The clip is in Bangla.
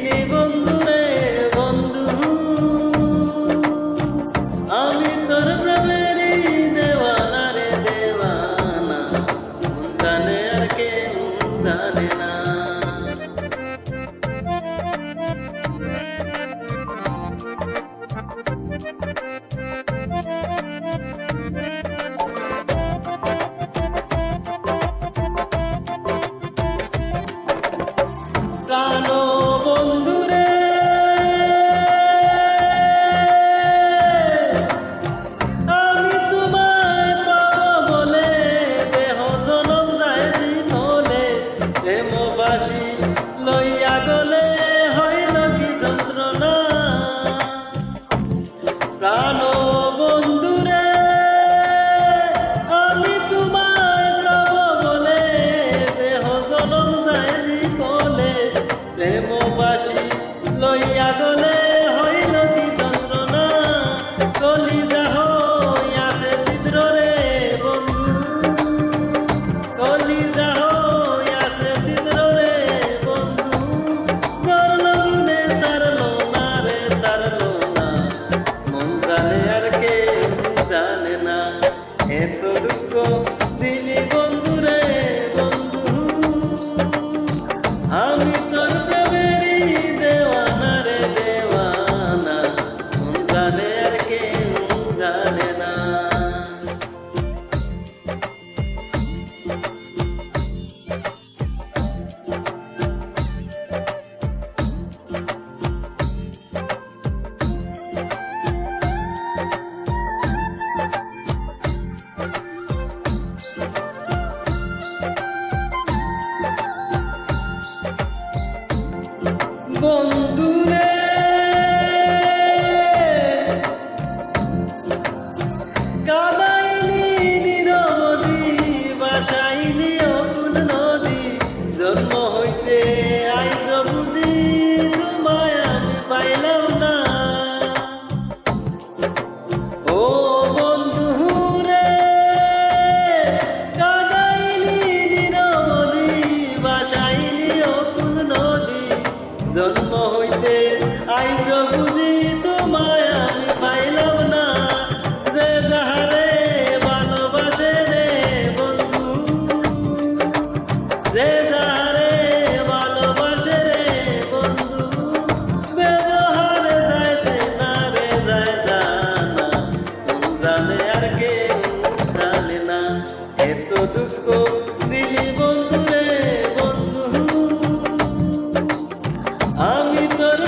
দিলি বন্ধু রে বন্ধু, আমি তোর প্রেমেরই দেওয়ানা রে দেওয়ানা, মন জানে আর কেউ জানে না। প্রাণ বন্ধু রে আমি তোমায় পাব বলে, দেহ জনম যায় বিফলে, প্রেমবাসী লইয়া গলে হইল কি যন্ত্রণা। প্রাণ বন্ধু রে আমি তোমায় পাব বলে, দেহ জনম যায় বিফলে, প্রেমবাসী লইয়া গলে হইল কি যন্ত্রণা। কলিজা হইয়াছে ছিদ্র রে বন্ধু, কলিজা হইয়াছে ছিদ্র রে বন্ধু, গর্ল গুনে সারলো না রে সারলো না, মন জানে আর কেউ জানে না। এত দুঃখ দিলি বন্ধু রে বন্ধু, আমি তোর প্রেমেরই দেওয়ানা রে দেওয়ানা, মন জানে আর কেউ জানে না। বন্ধু রে কাদাইলি নিরবধি, বাসাইলি অকুল নদী, জন্ম হইতে আইজ বুঝি তোমায় আমি পাইলাম না। ও বন্ধু রে কাদাইলি নিরবধি, বাসাইলি অকুল নদী, জন্ম হইতে আইজ বুঝি তোমায় আমি পাইলাম না। যে যাহারে ভালোবাসে রে বন্ধু, যে যাহারে ভালোবাসে রে বন্ধু, ব্যবহারে যাইছে না রে যায় জানা, মন জানে আর কেউ জানে না। এত দুঃখ দিলি বন্ধু রে বন্ধু, আমি তোর